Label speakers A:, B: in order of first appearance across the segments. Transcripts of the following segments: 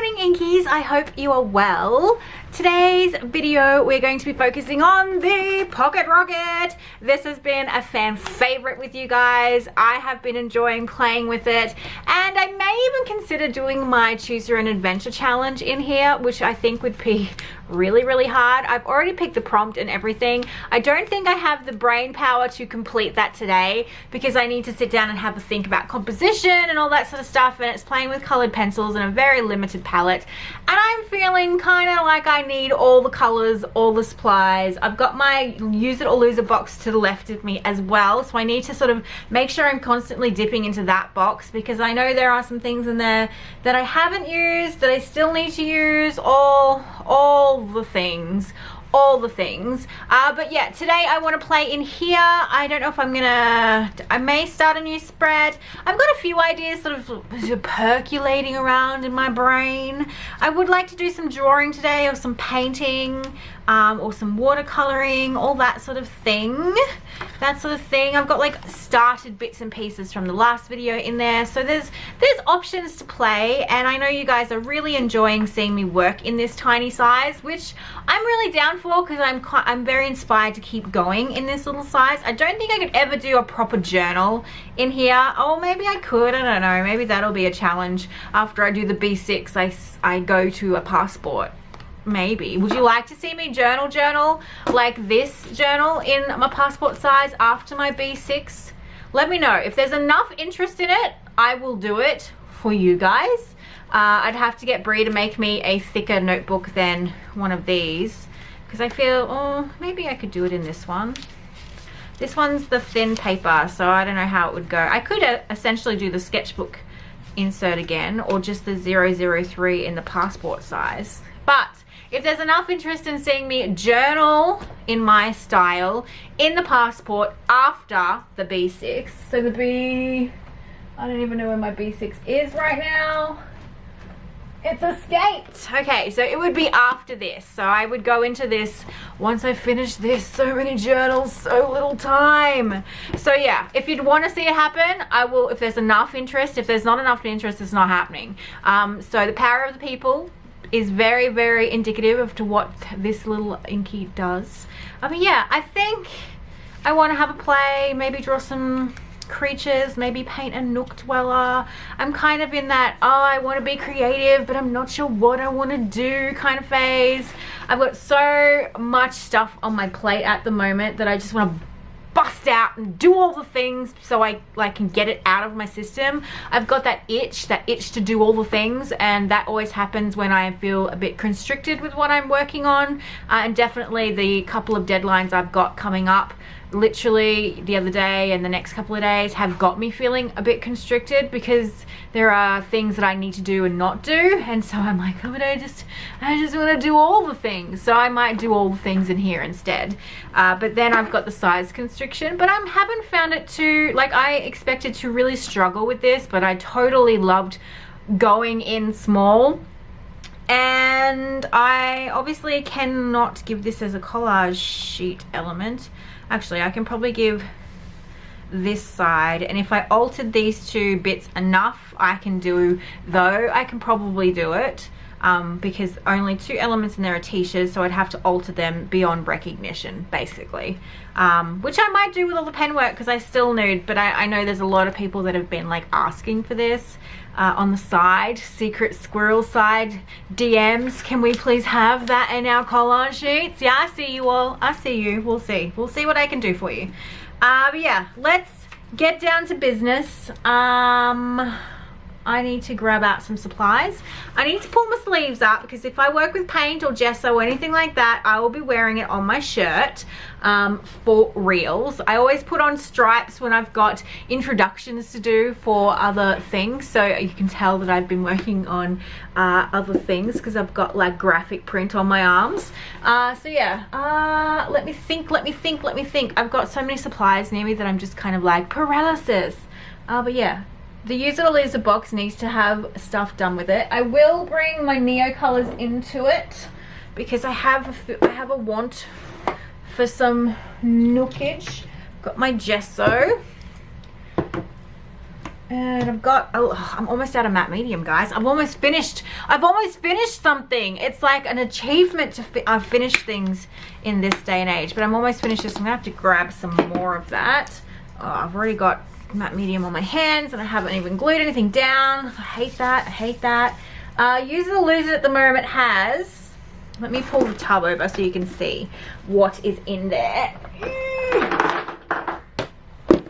A: morning, Inkies. I hope you are well. Today's video, we're going to be focusing on the Pocket Rocket. This has been a fan favorite with you guys. I have been enjoying playing with it, and I may even consider doing my Choose Your Own Adventure challenge in here, which I think would be really hard. I've already picked the prompt and everything. I don't think I have the brain power to complete that today because I need to sit down and have a think about composition and all that sort of stuff, and it's playing with colored pencils and a very limited palette, and I'm feeling kind of like I need all the colors, all the supplies. I've got my use it or lose it box to the left of me as well, so I need to sort of make sure I'm constantly dipping into that box because I know there are some things in there that I haven't used that I still need to use. All the things. But yeah, today I want to play in here. I don't know if I may start a new spread. I've got a few ideas sort of percolating around in my brain. I would like to do some drawing today, or some painting, or some watercoloring, all that sort of thing. I've got like started bits and pieces from the last video in there, so there's options to play, and I know you guys are really enjoying seeing me work in this tiny size, which I'm really down for because I'm very inspired to keep going in this little size. I don't think I could ever do a proper journal in here. Oh, maybe I could, I don't know, maybe that'll be a challenge after I do the B6. I go to a passport. Maybe. Would you like to see me journal like this journal in my passport size after my B6? Let me know. If there's enough interest in it, I will do it for you guys. I'd have to get Brie to make me a thicker notebook than one of these because I feel, oh, maybe I could do it in this one. This one's the thin paper, so I don't know how it would go. I could essentially do the sketchbook insert again, or just the 003 in the passport size. But if there's enough interest in seeing me journal in my style in the passport after the B6, so I don't even know where my B6 is right now. It's escaped. Okay, so it would be after this. So I would go into this once I finish this. So many journals, so little time. So yeah, if you'd want to see it happen, I will, if there's enough interest. If there's not enough interest, it's not happening. So the power of the people is very indicative of to what this little Inky does. Yeah, I think I want to have a play, maybe draw some creatures, maybe paint a nook dweller. I'm kind of in that, oh, I want to be creative but I'm not sure what I want to do kind of phase. I've got so much stuff on my plate at the moment that I just want to bust out and do all the things so I can get it out of my system. I've got that itch to do all the things, and that always happens when I feel a bit constricted with what I'm working on, and definitely the couple of deadlines I've got coming up literally the other day and the next couple of days have got me feeling a bit constricted because there are things that I need to do and not do, and so I'm like, oh, but I just want to do all the things, so I might do all the things in here instead. But then I've got the size constriction, but I haven't found it to, like, I expected to really struggle with this, but I totally loved going in small. And I obviously cannot give this as a collage sheet element. Actually, I can probably give this side, and if I altered these two bits enough, I can probably do it, because only two elements in there are t-shirts, so I'd have to alter them beyond recognition, basically, which I might do with all the pen work because I still nude, but I know there's a lot of people that have been like asking for this. On the side, secret squirrel side DMs, can we please have that in our collage sheets? Yeah, I see you all. I see you. We'll see what I can do for you. But yeah, let's get down to business. I need to grab out some supplies. I need to pull my sleeves up because if I work with paint or gesso or anything like that, I will be wearing it on my shirt for reals. I always put on stripes when I've got introductions to do for other things, so you can tell that I've been working on other things because I've got like graphic print on my arms. So yeah, let me think. I've got so many supplies near me that I'm just kind of like paralysis. But yeah, the use it or lose it box needs to have stuff done with it. I will bring my Neo colors into it because I have a want for some nookage. Got my gesso. And I've got, oh, I'm almost out of matte medium, guys. I've almost finished something. It's like an achievement to finish things in this day and age, but I'm almost finished this. I'm gonna have to grab some more of that. Oh, I've already got matte medium on my hands and I haven't even glued anything down. I hate that, I hate that. Use It or Lose It at the moment has, let me pull the tub over so you can see what is in there.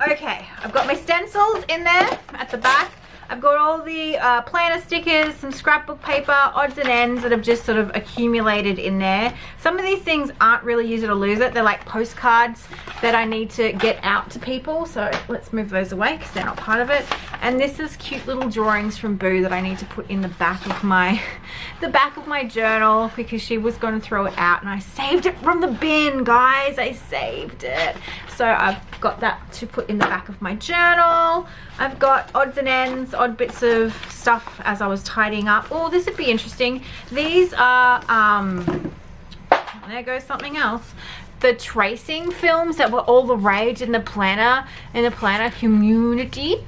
A: Okay, I've got my stencils in there at the back. I've got all the planner stickers, some scrapbook paper, odds and ends that have just sort of accumulated in there. Some of these things aren't really Use It or Lose It. They're like postcards that I need to get out to people. So let's move those away because they're not part of it. And this is cute little drawings from Boo that I need to put in the back of my journal because she was going to throw it out and I saved it from the bin, guys. I saved it. So I've got that to put in the back of my journal. I've got odds and ends, odd bits of stuff as I was tidying up. Oh, this would be interesting. These are, there goes something else. The tracing films that were all the rage in the planner community.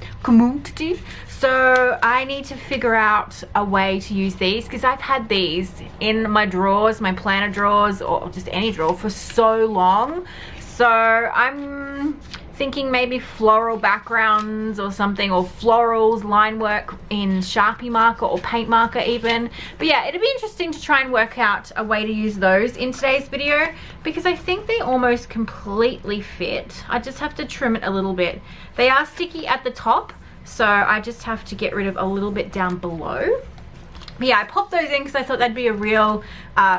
A: So I need to figure out a way to use these because I've had these in my drawers, my planner drawers, or just any drawer for so long. So I'm thinking maybe floral backgrounds or something, or florals, line work in Sharpie marker or paint marker even. But yeah, it'd be interesting to try and work out a way to use those in today's video because I think they almost completely fit. I just have to trim it a little bit. They are sticky at the top, so I just have to get rid of a little bit down below. But yeah, I popped those in because I thought that'd be a real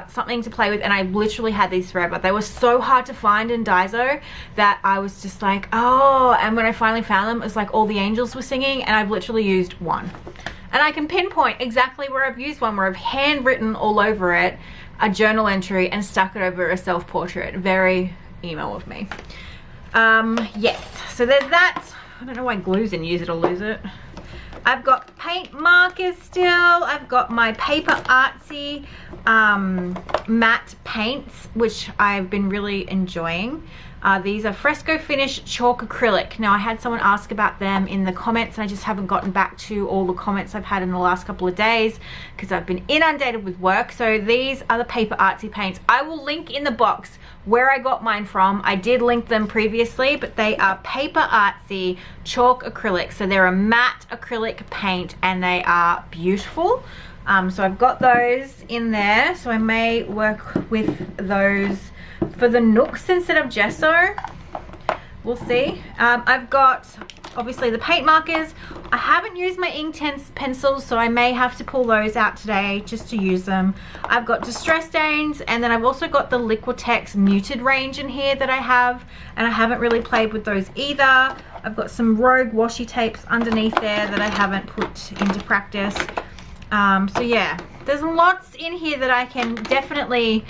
A: something to play with, and I literally had these forever. They were so hard to find in Daiso that I was just like, oh, and when I finally found them, it was like all the angels were singing, and I've literally used one. And I can pinpoint exactly where I've used one, where I've handwritten all over it a journal entry and stuck it over a self-portrait. Very emo of me. Yes, so there's that. I don't know why glue's in Use It or Lose It. I've got paint markers still. I've got my Paper Artsy matte paints, which I've been really enjoying. These are Fresco Finish Chalk Acrylic. Now, I had someone ask about them in the comments, and I just haven't gotten back to all the comments I've had in the last couple of days because I've been inundated with work. So these are the Paper Artsy paints. I will link in the box where I got mine from. I did link them previously, but they are Paper Artsy Chalk Acrylic. So they're a matte acrylic paint and they are beautiful. So I've got those in there. So I may work with those for the nooks instead of gesso. We'll see. I've got obviously the paint markers. I haven't used my Inktense pencils, so I may have to pull those out today just to use them. I've got distress stains, and then I've also got the Liquitex muted range in here that I have, and I haven't really played with those either. I've got some Rogue washi tapes underneath there that I haven't put into practice. So yeah, there's lots in here that I can definitely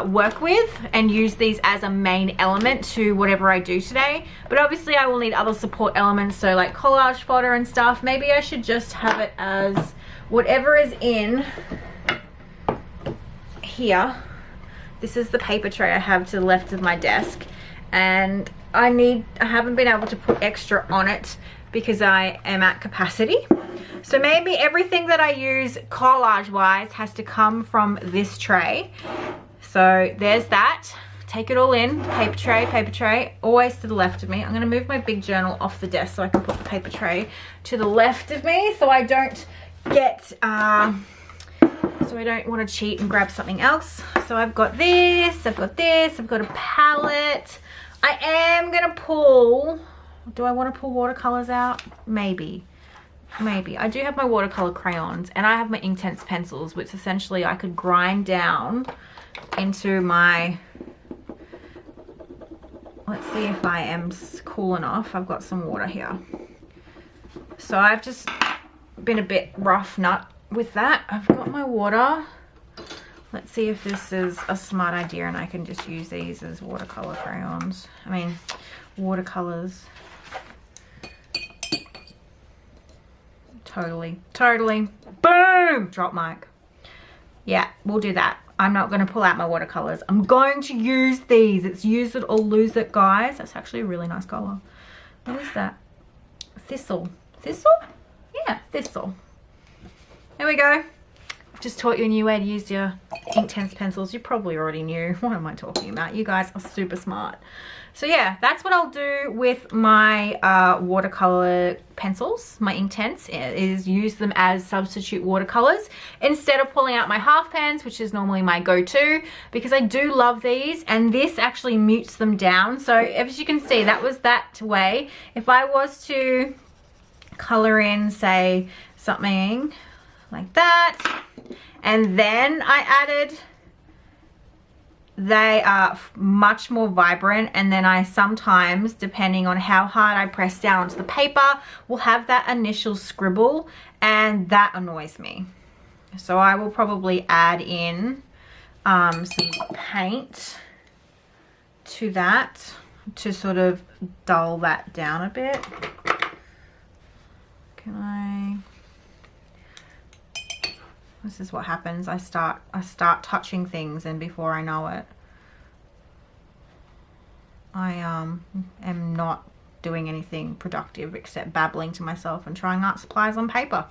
A: work with and use these as a main element to whatever I do today. But obviously I will need other support elements, so like collage fodder and stuff. Maybe I should just have it as whatever is in here. This is the paper tray I have to the left of my desk, and I haven't been able to put extra on it because I am at capacity. So maybe everything that I use collage wise has to come from this tray. So there's that. Take it all in. Paper tray, always to the left of me. I'm going to move my big journal off the desk so I can put the paper tray to the left of me so I don't get, so I don't want to cheat and grab something else. So I've got this, I've got this, I've got a palette. I am going to pull, do I want to pull watercolors out? Maybe. I do have my watercolor crayons, and I have my Inktense pencils, which essentially I could grind down into my, let's see if I am cool enough. I've got some water here. So I've just been a bit rough nut with that. I've got my water. Let's see if this is a smart idea and I can just use these as watercolor crayons. I mean, watercolors. Totally. Boom! Drop mic. Yeah, we'll do that. I'm not going to pull out my watercolors. I'm going to use these. It's Use It or Lose It, guys. That's actually a really nice color. What is that? Thistle. Thistle? Yeah, thistle. There we go. I've just taught you a new way to use your Inktense pencils. You probably already knew. What am I talking about? You guys are super smart. So yeah, that's what I'll do with my watercolor pencils, my Inktense, is use them as substitute watercolors instead of pulling out my half pens, which is normally my go-to, because I do love these, and this actually mutes them down. So as you can see, that was that way. If I was to color in, say, something like that, and then I added, they are much more vibrant, and then I sometimes, depending on how hard I press down onto the paper, will have that initial scribble, and that annoys me. So I will probably add in some paint to that to sort of dull that down a bit. Can I... This is what happens. I start touching things, and before I know it, I am not doing anything productive except babbling to myself and trying art supplies on paper,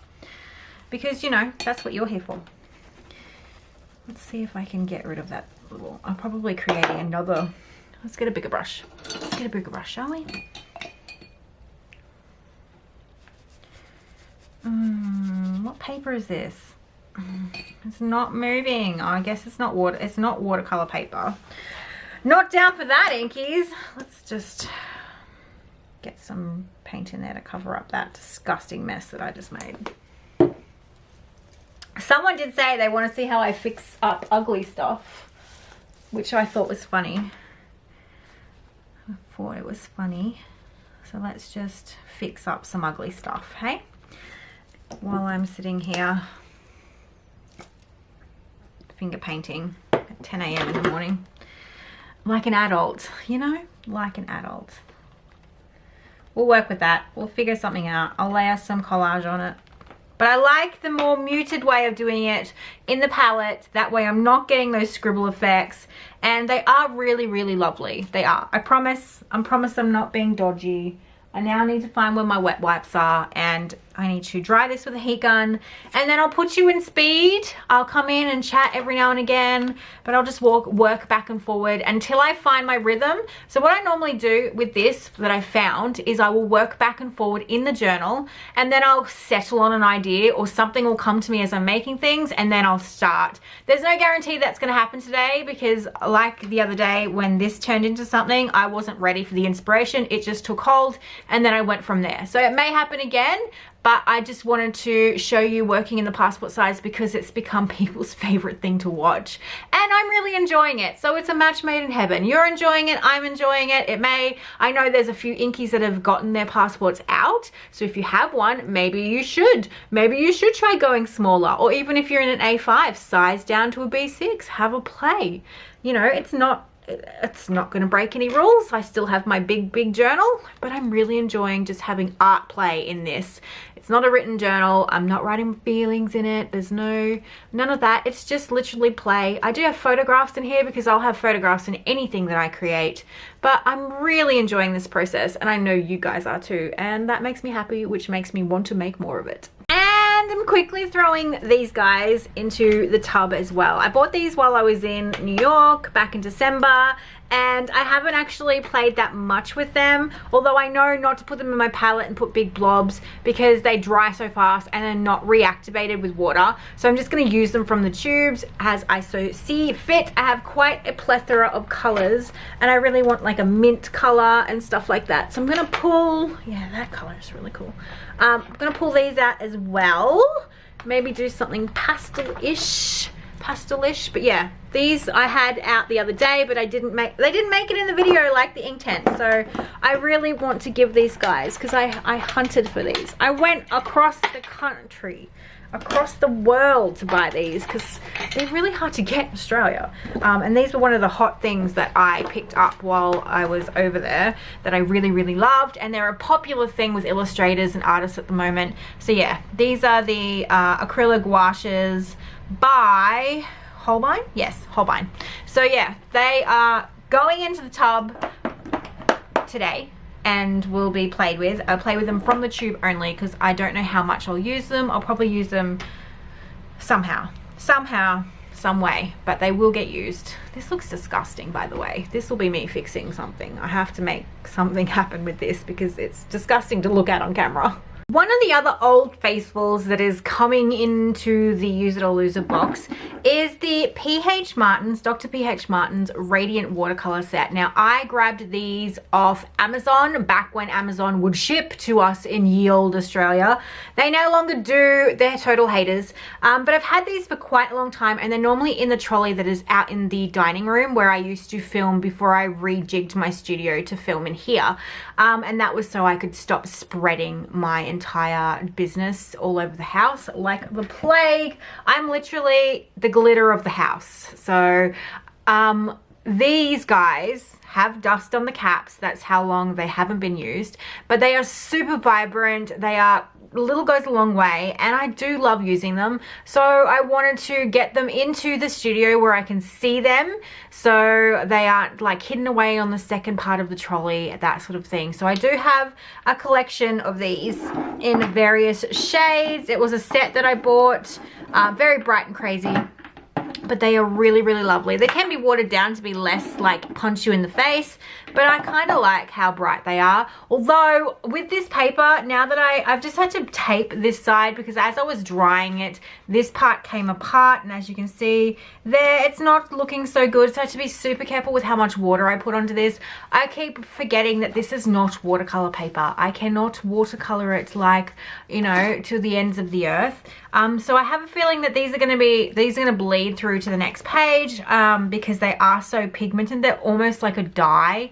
A: because you know that's what you're here for. Let's see if I can get rid of that little... I'm probably creating another... Let's get a bigger brush. Let's get a bigger brush, shall we? What paper is this? It's not moving. Oh, I guess it's not watercolor paper. Not down for that, Inkies. Let's just get some paint in there to cover up that disgusting mess that I just made. Someone did say they want to see how I fix up ugly stuff, which I thought was funny. I thought it was funny. So let's just fix up some ugly stuff, hey? While I'm sitting here finger painting at 10 a.m. in the morning. Like an adult, you know? Like an adult. We'll work with that. We'll figure something out. I'll layer some collage on it. But I like the more muted way of doing it in the palette. That way I'm not getting those scribble effects. And they are really, really lovely. They are. I promise I'm not being dodgy. I now need to find where my wet wipes are, and I need to dry this with a heat gun, and then I'll put you in speed. I'll come in and chat every now and again, but I'll just work back and forward until I find my rhythm. So what I normally do with this that I found is I will work back and forward in the journal, and then I'll settle on an idea or something will come to me as I'm making things, and then I'll start. There's no guarantee that's going to happen today, because like the other day when this turned into something, I wasn't ready for the inspiration. It just took hold, and then I went from there. So it may happen again, but I just wanted to show you working in the passport size because it's become people's favorite thing to watch, and I'm really enjoying it. So it's a match made in heaven. You're enjoying it, I'm enjoying it. I know there's a few Inkies that have gotten their passports out, so if you have one, maybe you should try going smaller, or even if you're in an A5, size down to a B6, have a play. You know, it's not going to break any rules. I still have my big journal, but I'm really enjoying just having art play in this. It's not a written journal. I'm not writing feelings in it. There's none of that. It's just literally play. I do have photographs in here because I'll have photographs in anything that I create, but I'm really enjoying this process, and I know you guys are too, and that makes me happy, which makes me want to make more of it. And I'm quickly throwing these guys into the tub as well. I bought these while I was in New York back in December, and I haven't actually played that much with them, although I know not to put them in my palette and put big blobs because they dry so fast and are not reactivated with water. So I'm just going to use them from the tubes as I so see fit. I have quite a plethora of colors, and I really want like a mint color and stuff like that. So I'm going to pull, yeah, that color is really cool. I'm going to pull these out as well. Maybe do something pastelish, but yeah, these I had out the other day, but they didn't make it in the video like the Inktense. So I really want to give these guys, because I hunted for these. I went across the country, across the world to buy these because they're really hard to get in Australia, and these were one of the hot things that I picked up while I was over there that I really loved, and they're a popular thing with illustrators and artists at the moment. So yeah, these are the acrylic gouaches by Holbein. Yes, Holbein. So yeah, they are going into the tub today, and will be played with. I'll play with them from the tube only because I don't know how much I'll use them. I'll probably use them somehow, some way, but they will get used. This looks disgusting, by the way. This will be me fixing something. I have to make something happen with this because it's disgusting to look at on camera. One of the other old faithfuls that is coming into the Use It or Lose It box is the PH Martins, Dr. PH Martins Radiant Watercolor Set. Now, I grabbed these off Amazon back when Amazon would ship to us in ye olde Australia. They no longer do. They're total haters. But I've had these for quite a long time, and they're normally in the trolley that is out in the dining room where I used to film before I rejigged my studio to film in here. And that was so I could stop spreading my entire business all over the house like the plague. I'm literally the glitter of the house. So these guys have dust on the caps. That's how long they haven't been used, but they are super vibrant. They are, little goes a long way, and I do love using them. So I wanted to get them into the studio where I can see them, so they aren't like hidden away on the second part of the trolley, that sort of thing. So I do have a collection of these in various shades. It was a set that I bought, very bright and crazy, but they are really, really lovely. They can be watered down to be less like punch you in the face, but I kind of like how bright they are. Although with this paper, now that I've just had to tape this side because as I was drying it, this part came apart, and as you can see there, it's not looking so good. So I have to be super careful with how much water I put onto this. I keep forgetting that this is not watercolor paper. I cannot watercolor it like, you know, to the ends of the earth. So I have a feeling that these are going to bleed through to the next page because they are so pigmented. They're almost like a dye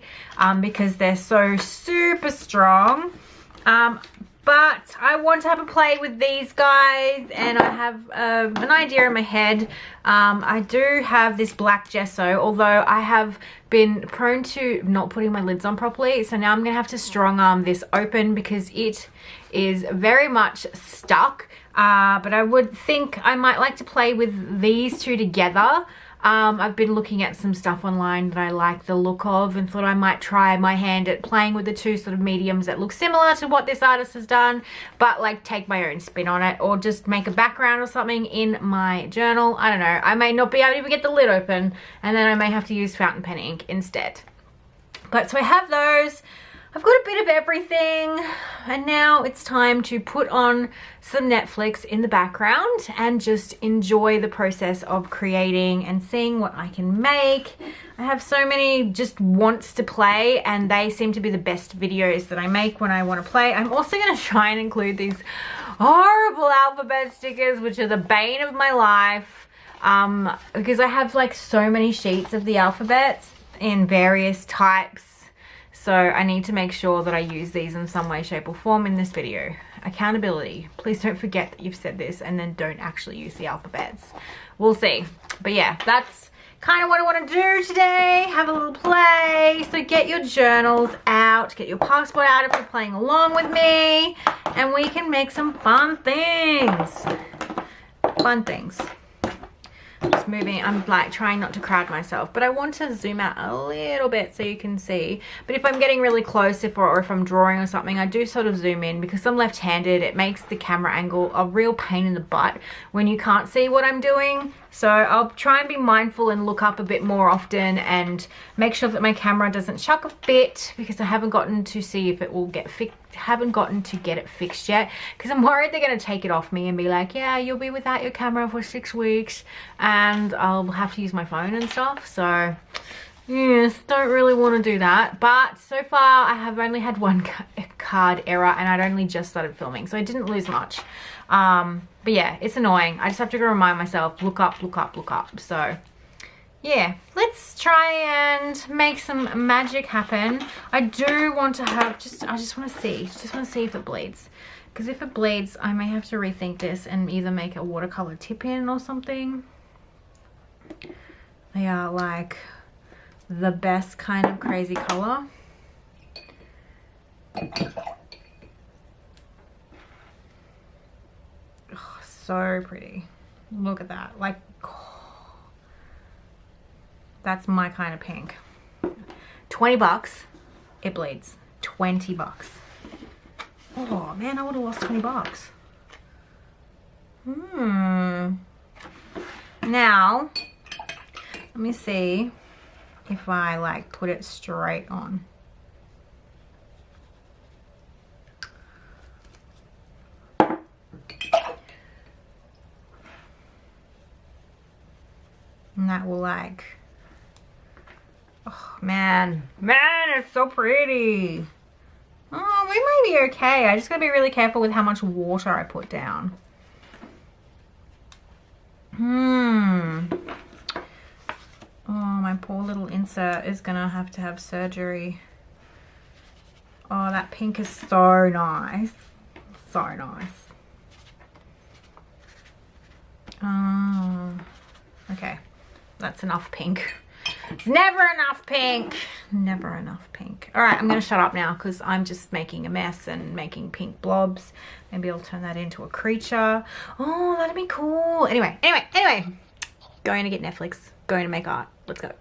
A: because they're so super strong. But I want to have a play with these guys, and I have an idea in my head. I do have this black gesso, although I have been prone to not putting my lids on properly. So now I'm going to have to strong arm this open because it is very much stuck. But I would think I might like to play with these two together. I've been looking at some stuff online that I like the look of and thought I might try my hand at playing with the two sort of mediums that look similar to what this artist has done, but like take my own spin on it, or just make a background or something in my journal. I don't know. I may not be able to even get the lid open, and then I may have to use fountain pen ink instead. But so I have those. I've got a bit of everything, and now it's time to put on some Netflix in the background and just enjoy the process of creating and seeing what I can make. I have so many just wants to play, and they seem to be the best videos that I make when I want to play. I'm also going to try and include these horrible alphabet stickers, which are the bane of my life, because I have like so many sheets of the alphabets in various types. So I need to make sure that I use these in some way, shape or form in this video. Accountability. Please don't forget that you've said this and then don't actually use the alphabets. We'll see. But yeah, that's kind of what I want to do today. Have a little play. So get your journals out, get your passport out if you're playing along with me, and we can make some fun things. Fun things. Just moving, I'm like trying not to crowd myself, but I want to zoom out a little bit so you can see. But if I'm getting really close, or if I'm drawing or something, I do sort of zoom in because I'm left-handed. It makes the camera angle a real pain in the butt when you can't see what I'm doing. So I'll try and be mindful and look up a bit more often and make sure that my camera doesn't chuck a bit, because I haven't gotten to see if it will get fixed. Haven't gotten to get it fixed yet because I'm worried they're going to take it off me and be like, yeah, you'll be without your camera for 6 weeks and I'll have to use my phone and stuff. So yes, don't really want to do that. But so far I have only had one card error, and I'd only just started filming, so I didn't lose much. But yeah, it's annoying. I just have to go remind myself, look up, look up, look up. So yeah, let's try and make some magic happen. I do want to have I just want to see if it bleeds, because if it bleeds I may have to rethink this and either make a watercolor tip in or something. They are like the best kind of crazy color. Oh, so pretty. Look at that. Like, that's my kind of pink. $20, it bleeds. 20 bucks. Oh man, I would have lost 20 bucks. Now, let me see if I like put it straight on. And that will like, oh man, it's so pretty. Oh, we might be okay. I just gotta be really careful with how much water I put down. Oh, my poor little insert is gonna have to have surgery. Oh, that pink is so nice. So nice. Okay. That's enough pink. It's never enough pink. Never enough pink. All right, I'm going to shut up now because I'm just making a mess and making pink blobs. Maybe I'll turn that into a creature. Oh, that'd be cool. Anyway. Going to get Netflix. Going to make art. Let's go.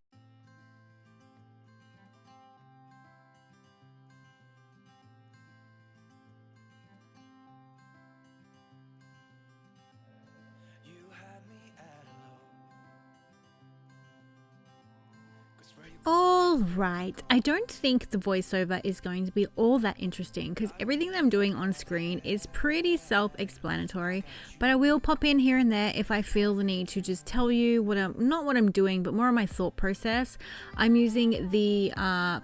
B: All right, I don't think the voiceover is going to be all that interesting because everything that I'm doing on screen is pretty self-explanatory, but I will pop in here and there if I feel the need to just tell you not what I'm doing, but more of my thought process. I'm using the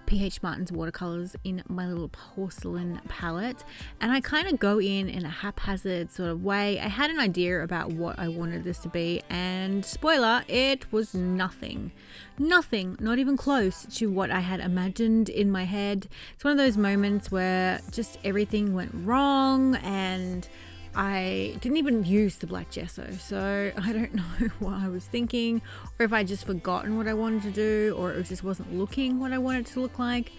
B: PH Martin's watercolors in my little porcelain palette, and I kind of go in a haphazard sort of way. I had an idea about what I wanted this to be, and spoiler, it was nothing, not even close to what I had imagined in my head. It's one of those moments where just everything went wrong and I didn't even use the black gesso, so I don't know what I was thinking, or if I just forgotten what I wanted to do, or it just wasn't looking what I wanted it to look like.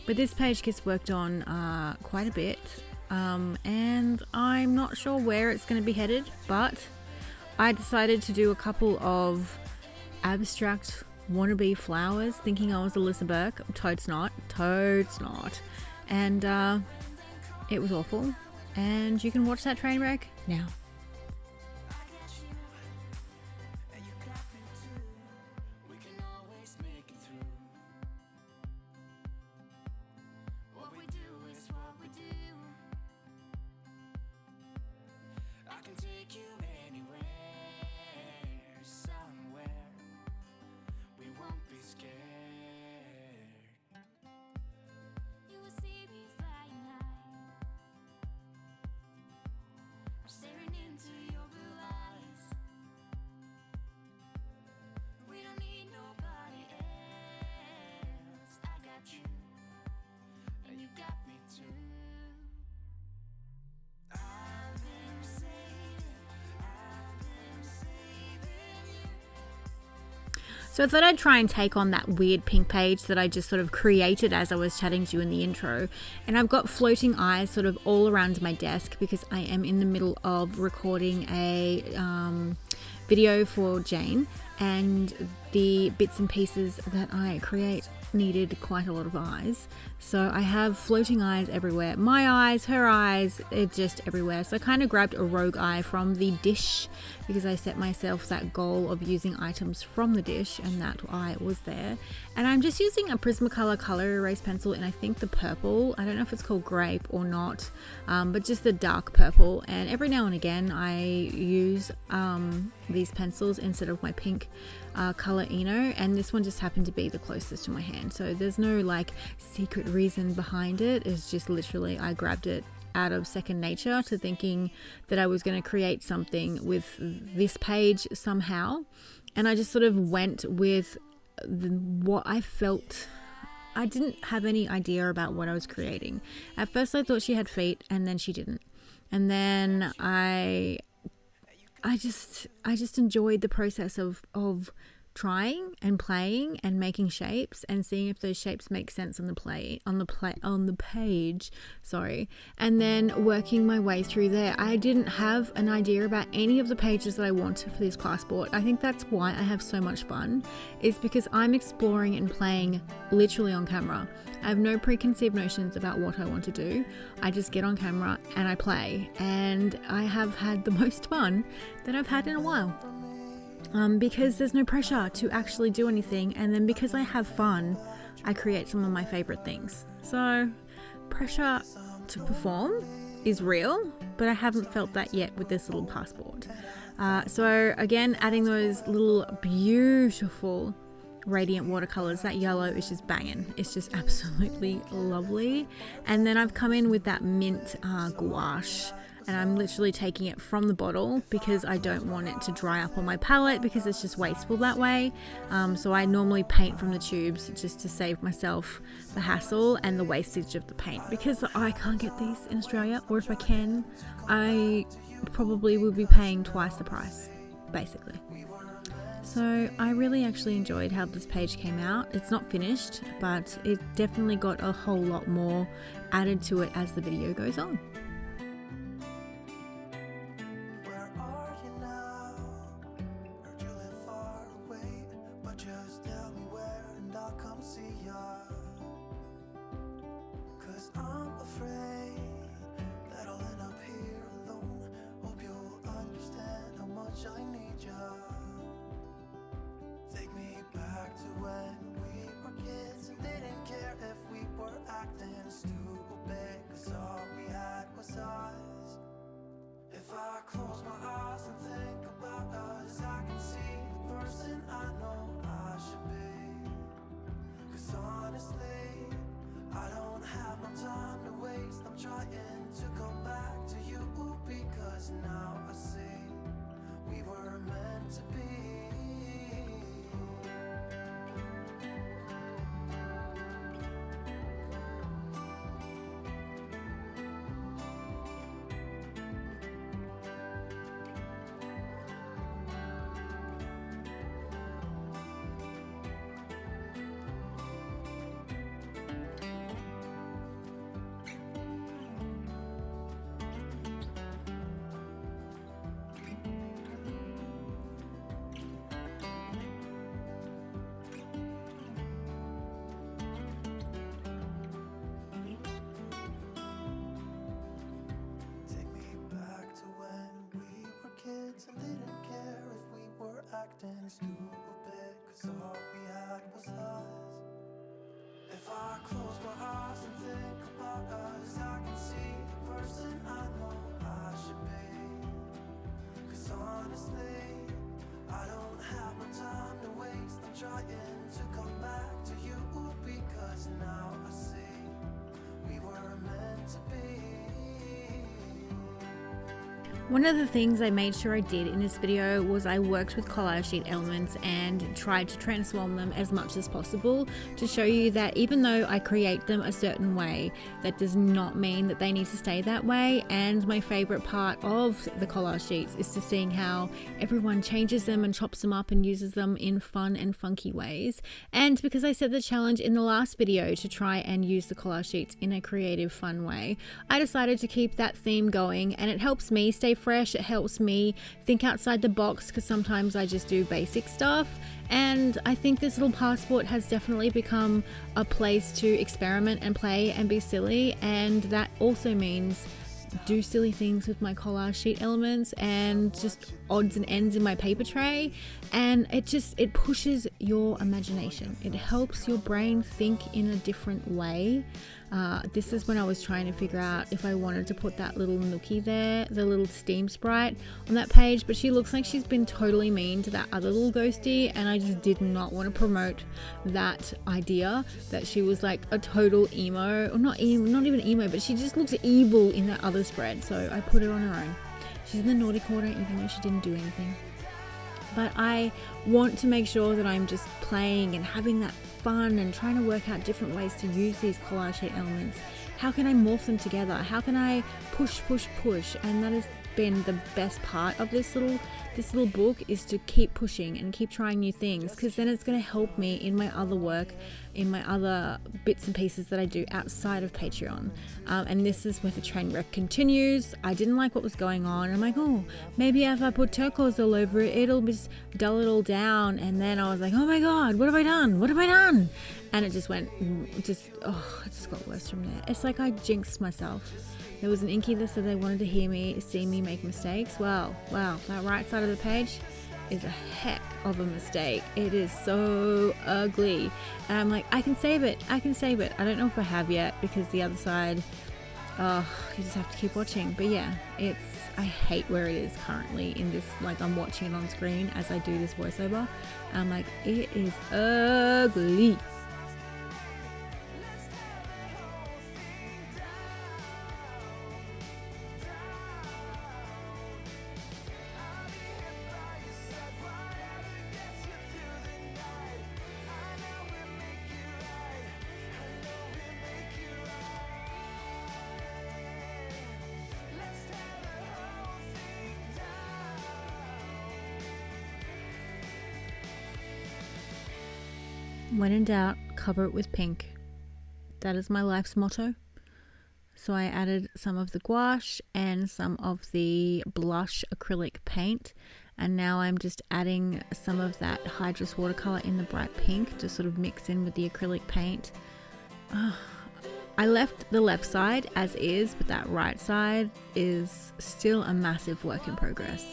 B: But this page gets worked on quite a bit, and I'm not sure where it's going to be headed, but I decided to do a couple of abstract wannabe flowers, thinking I was Alyssa Burke. Totes not. And it was awful, and you can watch that train wreck now. So I thought I'd try and take on that weird pink page that I just sort of created as I was chatting to you in the intro. And I've got floating eyes sort of all around my desk because I am in the middle of recording a video for Jane, and the bits and pieces that I create needed quite a lot of eyes. So I have floating eyes everywhere. My eyes, her eyes, they're just everywhere. So I kind of grabbed a rogue eye from the dish because I set myself that goal of using items from the dish, and that eye was there. And I'm just using a Prismacolor color erase pencil in, I think, the purple. I don't know if it's called grape or not, but just the dark purple. And every now and again I use these pencils instead of my pink color Eno, and this one just happened to be the closest to my hand. So there's no like secret reason behind it. It's just literally I grabbed it out of second nature to thinking that I was going to create something with this page somehow, and I just sort of went with what I felt. I didn't have any idea about what I was creating. At first I thought she had feet, and then she didn't, and then I just enjoyed the process of trying and playing and making shapes and seeing if those shapes make sense on the page, and then working my way through there. I didn't have an idea about any of the pages that I wanted for this passport. I think that's why I have so much fun, is because I'm exploring and playing literally on camera. I have no preconceived notions about what I want to do. I just get on camera and I play, and I have had the most fun that I've had in a while. Because there's no pressure to actually do anything, and then because I have fun, I create some of my favorite things. So pressure to perform is real, but I haven't felt that yet with this little passport. So again, adding those little beautiful radiant watercolors. That yellow is just banging. It's just absolutely lovely. And then I've come in with that mint gouache, and I'm literally taking it from the bottle because I don't want it to dry up on my palette, because it's just wasteful that way. So I normally paint from the tubes just to save myself the hassle and the wastage of the paint, because I can't get these in Australia, or if I can, I probably will be paying twice the price, basically. So I really actually enjoyed how this page came out. It's not finished, but it definitely got a whole lot more added to it as the video goes on.
C: Close my eyes and think about us, I can see the person I know I should be. 'Cause honestly, I don't have no time to waste. I'm trying to come back to you, because now I see we were meant to be. Acting stupid, 'cause all we had was us. If I close my eyes and think about us, I can see the person I know I should be. 'Cause honestly, I don't have no time to waste. I'm trying to come back to you, because now I see we were meant to be.
B: One of the things I made sure I did in this video was I worked with collage sheet elements and tried to transform them as much as possible to show you that even though I create them a certain way, that does not mean that they need to stay that way. And my favorite part of the collage sheets is to seeing how everyone changes them and chops them up and uses them in fun and funky ways. And because I set the challenge in the last video to try and use the collage sheets in a creative, fun way, I decided to keep that theme going, and it helps me stay fresh. It helps me think outside the box, because sometimes I just do basic stuff, and I think this little passport has definitely become a place to experiment and play and be silly, and that also means do silly things with my collage sheet elements and just odds and ends in my paper tray, and it pushes your imagination. It helps your brain think in a different way. This is when I was trying to figure out if I wanted to put that little Nookie there, the little Steam Sprite on that page, but she looks like she's been totally mean to that other little ghostie, and I just did not want to promote that idea that she was like a total emo, or not even emo, but she just looks evil in that other spread, so I put her on her own. She's in the naughty corner even though she didn't do anything. But I want to make sure that I'm just playing and having that fun and trying to work out different ways to use these collage sheet elements. How can I morph them together? How can I push? And that has been the best part of this little this little book is to keep pushing and keep trying new things, because then it's going to help me in my other work, in my other bits and pieces that I do outside of Patreon. And this is where the train wreck continues. I didn't like what was going on. I'm like, oh, maybe if I put turquoise all over it, it'll just dull it all down. And then I was like, oh my God, what have I done? What have I done? And it just went, it just got worse from there. It's like I jinxed myself. There was an inkie that said they wanted to see me make mistakes. Wow, that right side of the page is a heck of a mistake. It is so ugly. And I'm like, I can save it. I don't know if I have yet, because the other side, you just have to keep watching. But yeah, I hate where it is currently in this, like I'm watching it on screen as I do this voiceover. I'm like, it is ugly. When in doubt, cover it with pink. That is my life's motto. So I added some of the gouache and some of the blush acrylic paint, and now I'm just adding some of that Hydrus watercolor in the bright pink to sort of mix in with the acrylic paint. I left the left side as is, but that right side is still a massive work in progress.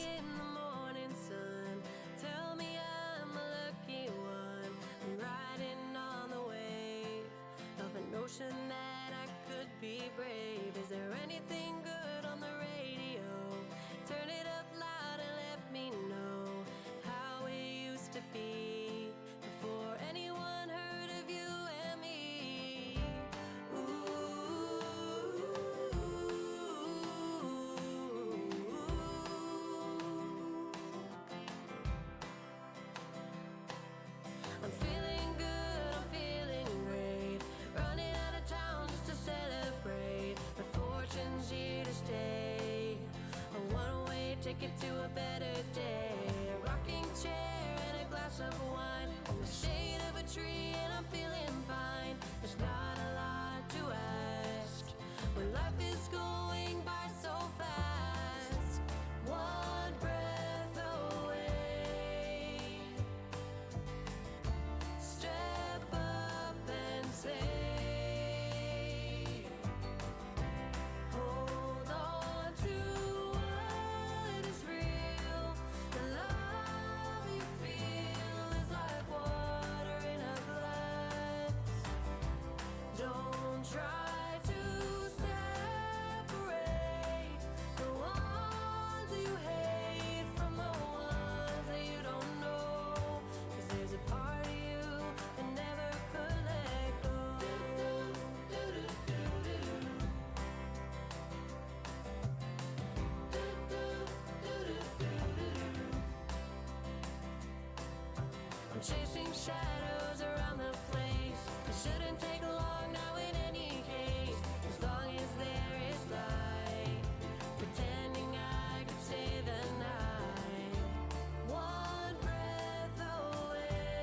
D: I'm feeling good, I'm feeling great. Running out of town just to celebrate. The fortune's here to stay. A one-way ticket to a better day. A rocking chair and a glass of wine. In the shade of a tree and I'm feeling fine. There's not a lot to ask when life is going by so fast. One breath away. Step up and say, hold on to what is real. The love you feel is like water in a glass. Don't try to separate the ones you hate from the ones that you don't know. 'Cause there's a part of you that never could let go. I'm chasing shadows around the place. It shouldn't take long now in any case. As long as there is light, pretending I could stay the night. One breath away.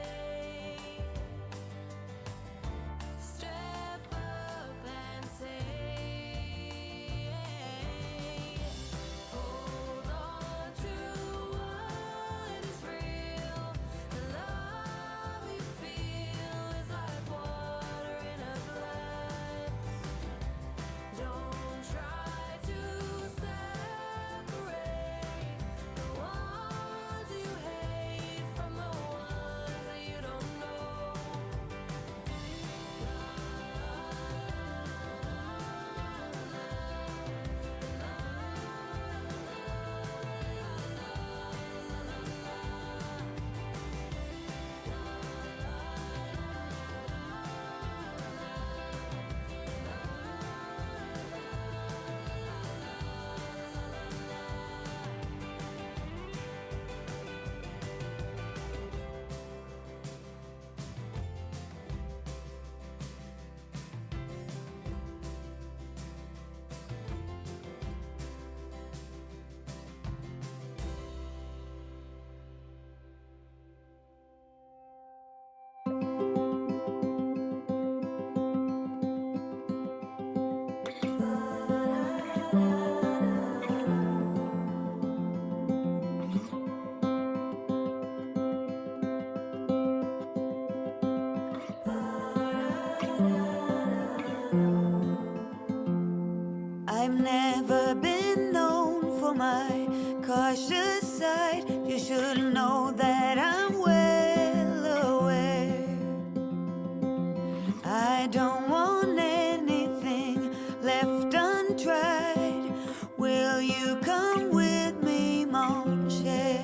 D: Step up and say, hold on to what is real. The love you feel is like water in a glass.
E: should know that I'm well aware. I don't want anything left untried. Will you come with me, mon cher?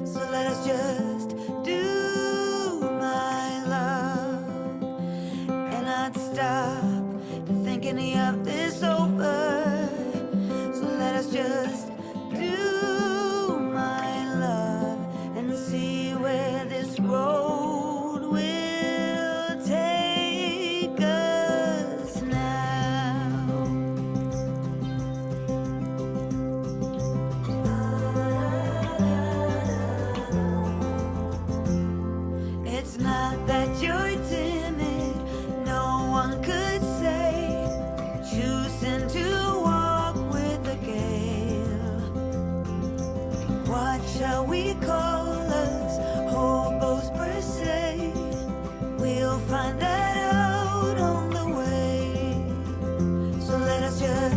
E: So let us just do my love and not stop to think any of this over. So let us just do my love and see where this road will take us now. It's not that you're timid, no one could say, choosing to walk with the gale. What shall we call us? Hobos per se. We'll find that out on the way. So let us just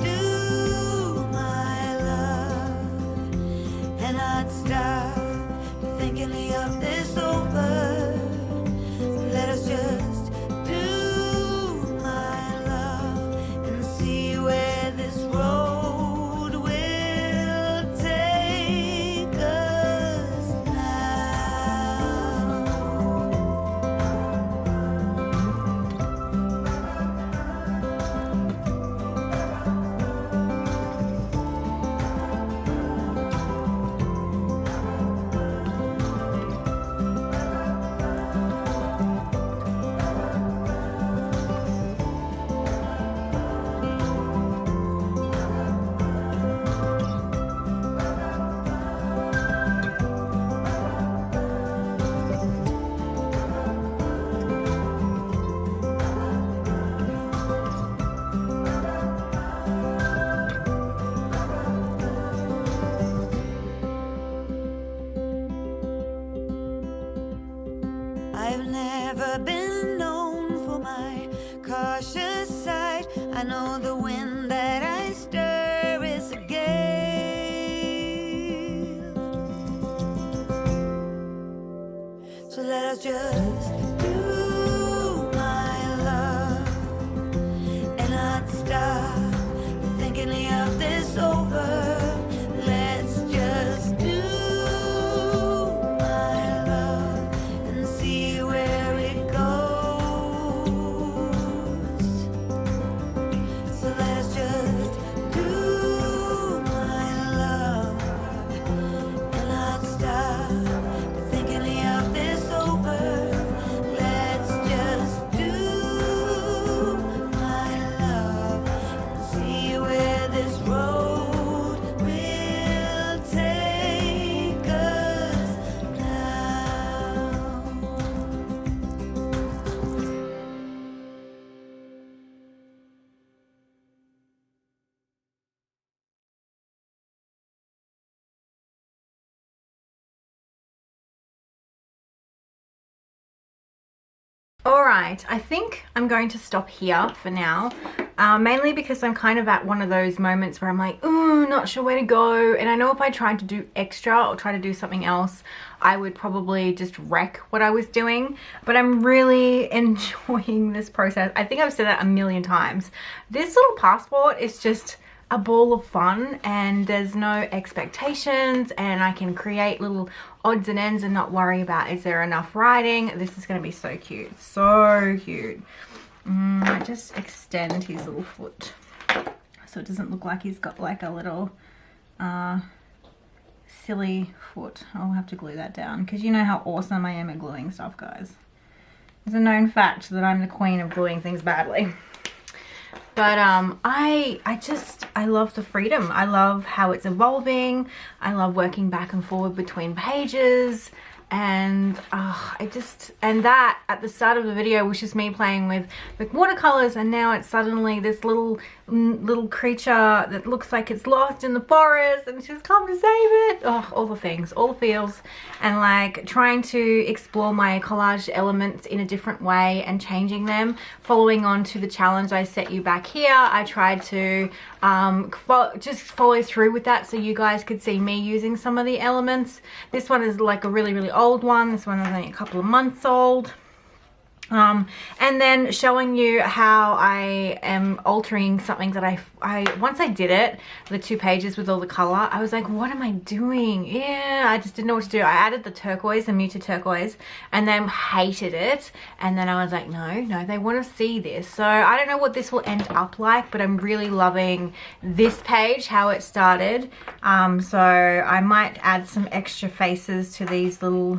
E: do my love and not stop thinking of this over. Let us just do my love and see where this road will take us now. I've never been known for my cautious side. I know the wind that I stir is a gale. So let us just do my love and not stop thinking of this over. Let's just do my love and see where it goes. So let us just do my love and not stop thinking of this over. Let's just do my love and see where this road will take us now.
A: Alright, I think I'm going to stop here for now, mainly because I'm kind of at one of those moments where I'm like, ooh, not sure where to go, and I know if I tried to do extra or try to do something else, I would probably just wreck what I was doing, but I'm really enjoying this process. I think I've said that a million times. This little passport is just a ball of fun, and there's no expectations, and I can create little odds and ends and not worry about, is there enough writing? This is going to be so cute, so cute. Just extend his little foot so it doesn't look like he's got like a little silly foot. I'll have to glue that down because you know how awesome I am at gluing stuff, guys. It's a known fact that I'm the queen of gluing things badly. But I love the freedom. I love how it's evolving. I love working back and forward between pages. And that at the start of the video was just me playing with watercolors, and now it's suddenly this little creature that looks like it's lost in the forest and she's come to save it. Oh, all the things, all the feels, and like trying to explore my collage elements in a different way and changing them. Following on to the challenge I set you back here, I tried to just follow through with that so you guys could see me using some of the elements. This one is like a really old one. This one is only a couple of months old. And then showing you how I am altering something that I once I did it, the 2 pages with all the color, I was like, what am I doing? Yeah, I just didn't know what to do. I added the turquoise, the muted turquoise, and then hated it. And then I was like, no, they want to see this. So I don't know what this will end up like, but I'm really loving this page, how it started. So I might add some extra faces to these little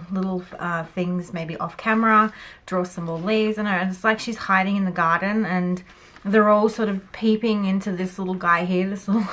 A: things, maybe off camera, draw some more leaves. I know, it's like she's hiding in the garden and they're all sort of peeping into this little guy here. This little,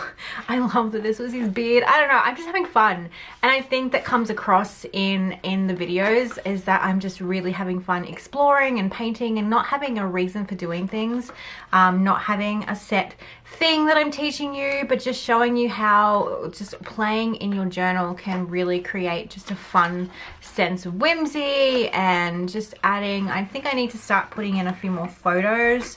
A: I love that this was his beard. I don't know, I'm just having fun. And I think that comes across in the videos is that I'm just really having fun exploring and painting and not having a reason for doing things. Not having a set thing that I'm teaching you, but just showing you how just playing in your journal can really create just a fun sense of whimsy and just adding, I think I need to start putting in a few more photos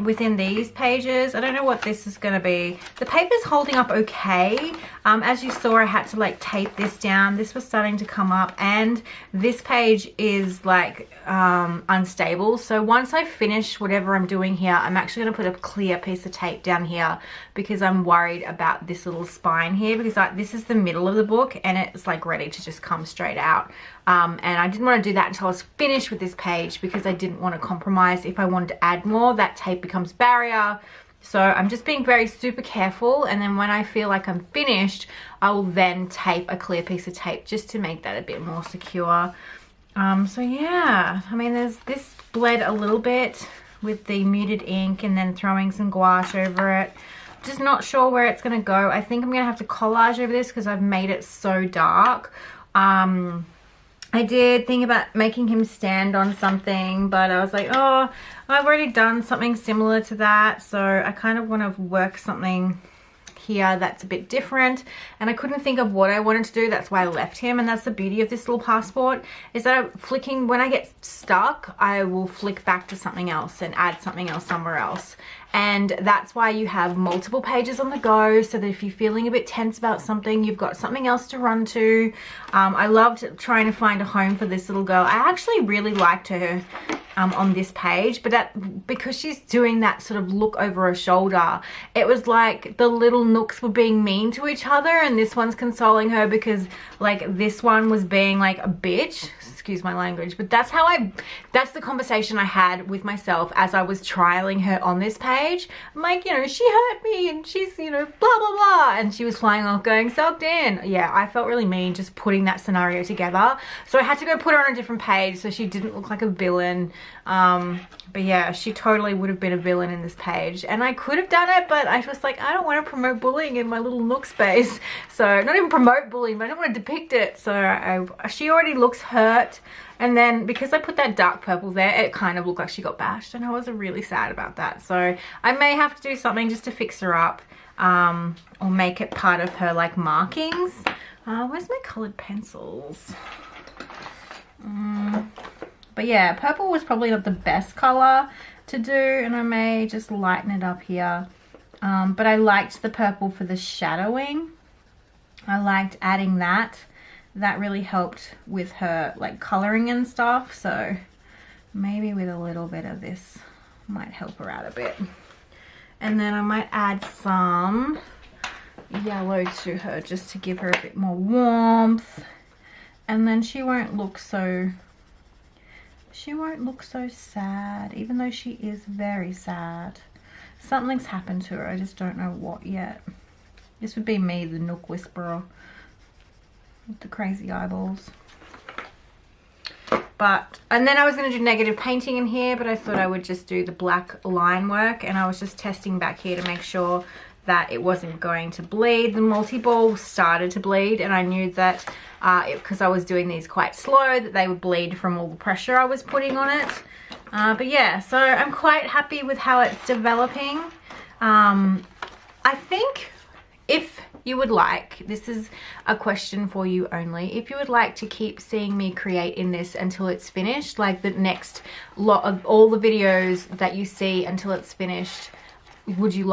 A: within these pages. I don't know what this is going to be. The paper's holding up okay. As you saw, I had to like tape this down. This was starting to come up, and this page is like unstable. So once I finish whatever I'm doing here, I'm actually going to put a clear piece of tape down here because I'm worried about this little spine here, because like this is the middle of the book and it's like ready to just come straight out. And I didn't want to do that until I was finished with this page because I didn't want to compromise. If I wanted to add more, that tape becomes barrier. So I'm just being very super careful, and then when I feel like I'm finished, I will then tape a clear piece of tape just to make that a bit more secure. So yeah, I mean, this bled a little bit with the muted ink and then throwing some gouache over it. Just not sure where it's going to go. I think I'm going to have to collage over this because I've made it so dark. I did think about making him stand on something, but I was like, oh, I've already done something similar to that, so I kind of want to work something here that's a bit different, and I couldn't think of what I wanted to do. That's why I left him, and that's the beauty of this little passport, is that I'm flicking, when I get stuck, I will flick back to something else and add something else somewhere else. And that's why you have multiple pages on the go, so that if you're feeling a bit tense about something, you've got something else to run to. I loved trying to find a home for this little girl. I actually really liked her on this page, but because she's doing that sort of look over her shoulder, it was like the little nooks were being mean to each other, and this one's consoling her because like this one was being like a bitch, excuse my language, but that's the conversation I had with myself as I was trialing her on this page. I'm like, you know, she hurt me and she's, you know, blah blah blah, and she was flying off going sucked in. Yeah, I felt really mean just putting that scenario together, so I had to go put her on a different page so she didn't look like a villain. But yeah, she totally would have been a villain in this page, and I could have done it, but I was like, I don't want to promote bullying in my little nook space. So not even promote bullying, but I don't want to depict it. So she already looks hurt, and then because I put that dark purple there, it kind of looked like she got bashed, and I was really sad about that. So I may have to do something just to fix her up, or make it part of her like markings. Where's my colored pencils? But yeah, purple was probably not the best color to do, and I may just lighten it up here. But I liked the purple for the shadowing. I liked adding that. That really helped with her like coloring and stuff. So maybe with a little bit of this might help her out a bit. And then I might add some yellow to her just to give her a bit more warmth. And then she won't look so sad, even though she is very sad. Something's happened to her, I just don't know what yet. This would be me, the Nook Whisperer with the crazy eyeballs. And then I was going to do negative painting in here, but I thought I would just do the black line work, and I was just testing back here to make sure that it wasn't going to bleed. The multi-ball started to bleed, and I knew that because I was doing these quite slow, that they would bleed from all the pressure I was putting on it. But yeah, so I'm quite happy with how it's developing. I think if you would like, this is a question for you only, if you would like to keep seeing me create in this until it's finished, like the next lot of all the videos that you see until it's finished, would you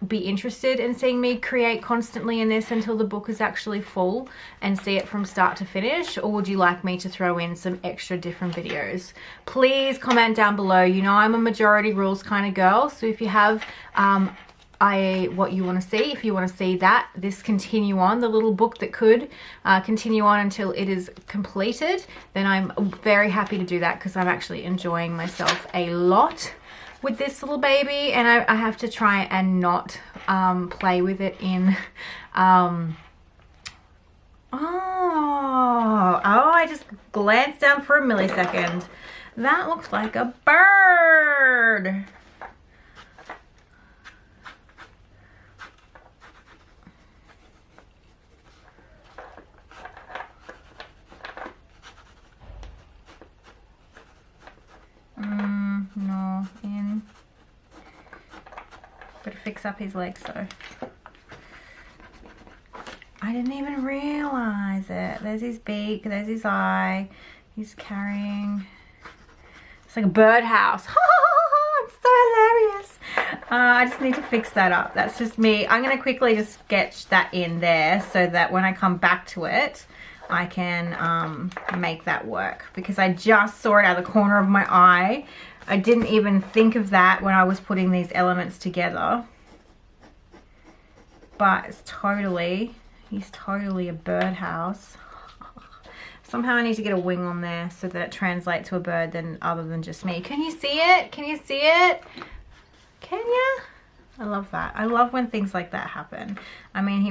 A: be interested in seeing me create constantly in this until the book is actually full and see it from start to finish, or would you like me to throw in some extra different videos? Please comment down below. You know I'm a majority rules kind of girl, so if you have what you want to see, if you want to see that this continue on, the little book that could continue on until it is completed, then I'm very happy to do that, because I'm actually enjoying myself a lot with this little baby, and I have to try and not play with it in I just glanced down for a millisecond. That looks like a bird. No, in. Gotta fix up his legs though. I didn't even realize it. There's his beak, there's his eye. He's carrying, it's like a birdhouse. It's so hilarious. I just need to fix that up. That's just me. I'm gonna quickly just sketch that in there so that when I come back to it, I can make that work, because I just saw it out of the corner of my eye. I didn't even think of that when I was putting these elements together. But it's totally, he's totally a birdhouse. Somehow I need to get a wing on there so that it translates to a bird other than just me. Can you see it? Can you see it? Can you? I love that. I love when things like that happen. I mean,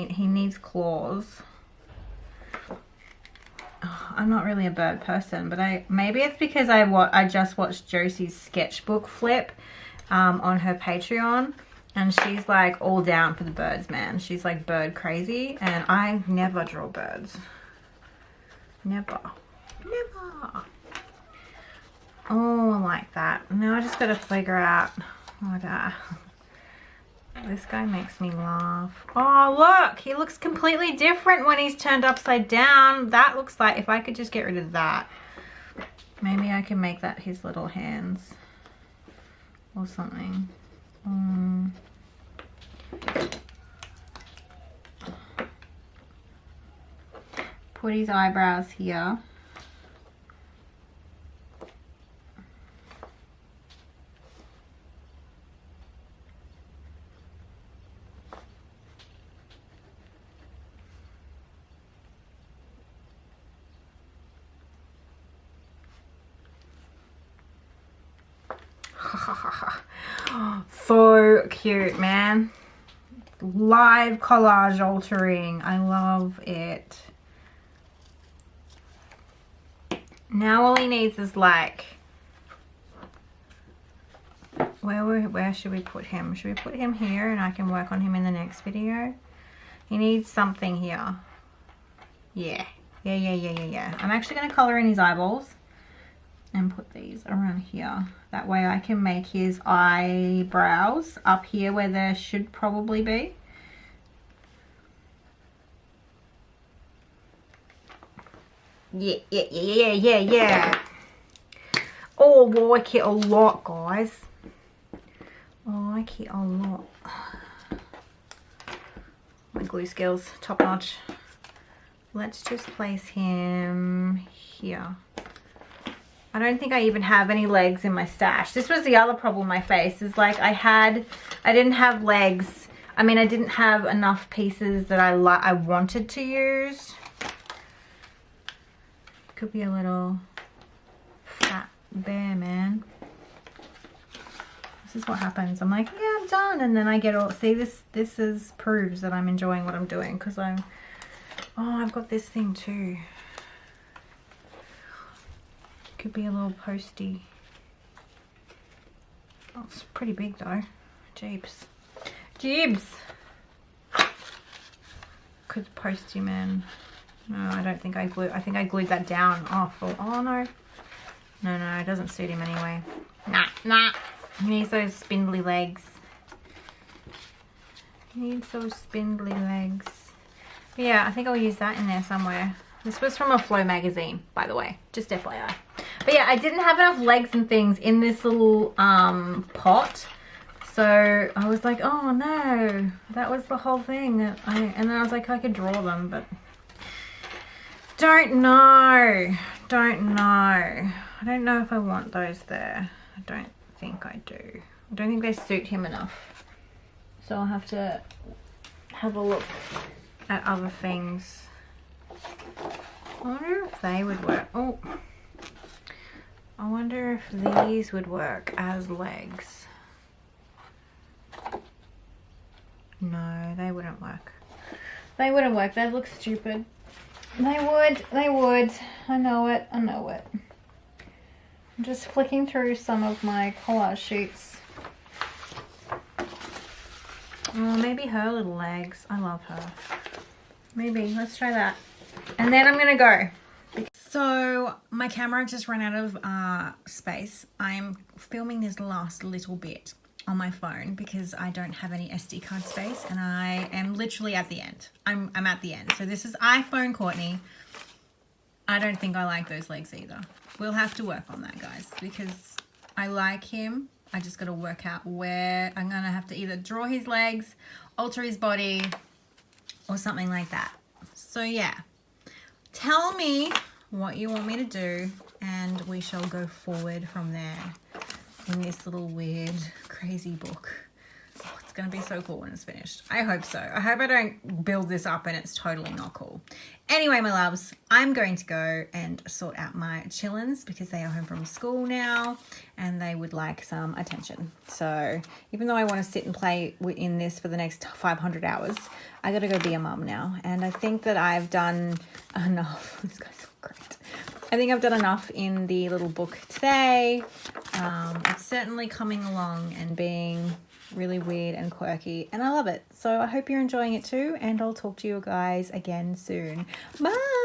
A: he needs claws. I'm not really a bird person, but maybe it's because I just watched Josie's sketchbook flip on her Patreon, and she's like all down for the birds, man. She's like bird crazy, and I never draw birds. Never. Oh, I like that. Now I just gotta figure out this guy makes me laugh. Oh, look, he looks completely different when he's turned upside down. That looks like, if I could just get rid of that, maybe I can make that his little hands or something. Put his eyebrows here. So cute, man. Live collage altering. I love it. Now all he needs is like, where should we put him? Should we put him here and I can work on him in the next video? He needs something here. Yeah. I'm actually going to color in his eyeballs and put these around here. That way I can make his eyebrows up here where there should probably be. Yeah. Oh, I like it a lot, guys. I like it a lot. My glue skills, top notch. Let's just place him here. I don't think I even have any legs in my stash. This was the other problem I faced, is like I didn't have legs. I mean, I didn't have enough pieces that I wanted to use. Could be a little fat bear, man. This is what happens. I'm like, yeah, I'm done, and then I get all, see, this proves that I'm enjoying what I'm doing, because I've got this thing too. Could be a little posty. Oh, it's pretty big though. Jeeps. Could posty, man. No, I don't think I glued. I think I glued that down off. Oh no. No, it doesn't suit him anyway. Nah. He needs those spindly legs. But yeah, I think I'll use that in there somewhere. This was from a Flow magazine, by the way, just FYI. But yeah, I didn't have enough legs and things in this little pot, So I was like, oh no, that was the whole thing. And then I was like, I could draw them, but don't know. I don't know if I want those there. I don't think I do. I don't think they suit him enough. So I'll have to have a look at other things. I wonder if they would work. Oh, I wonder if these would work as legs. No, they wouldn't work. They wouldn't work. They'd look stupid. They would. I know it. I'm just flicking through some of my collage sheets. Oh, maybe her little legs. I love her. Maybe. Let's try that. And then I'm going to go. So my camera just ran out of space. I'm filming this last little bit on my phone because I don't have any SD card space, and I am literally at the end. I'm at the end. So this is iPhone Courtney. I don't think I like those legs either. We'll have to work on that, guys, because I like him. I just got to work out where I'm going to have to either draw his legs, alter his body, or something like that. So yeah, tell me what you want me to do, and we shall go forward from there in this little weird, crazy book. Oh, it's going to be so cool when it's finished. I hope so. I hope I don't build this up and it's totally not cool. Anyway, my loves, I'm going to go and sort out my chillins because they are home from school now and they would like some attention. So even though I want to sit and play in this for the next 500 hours, I got to go be a mum now. And I think that I've done enough. This guy's so great. I think I've done enough in the little book today. It's certainly coming along and being really weird and quirky, and I love it. So I hope you're enjoying it too, and I'll talk to you guys again soon. Bye!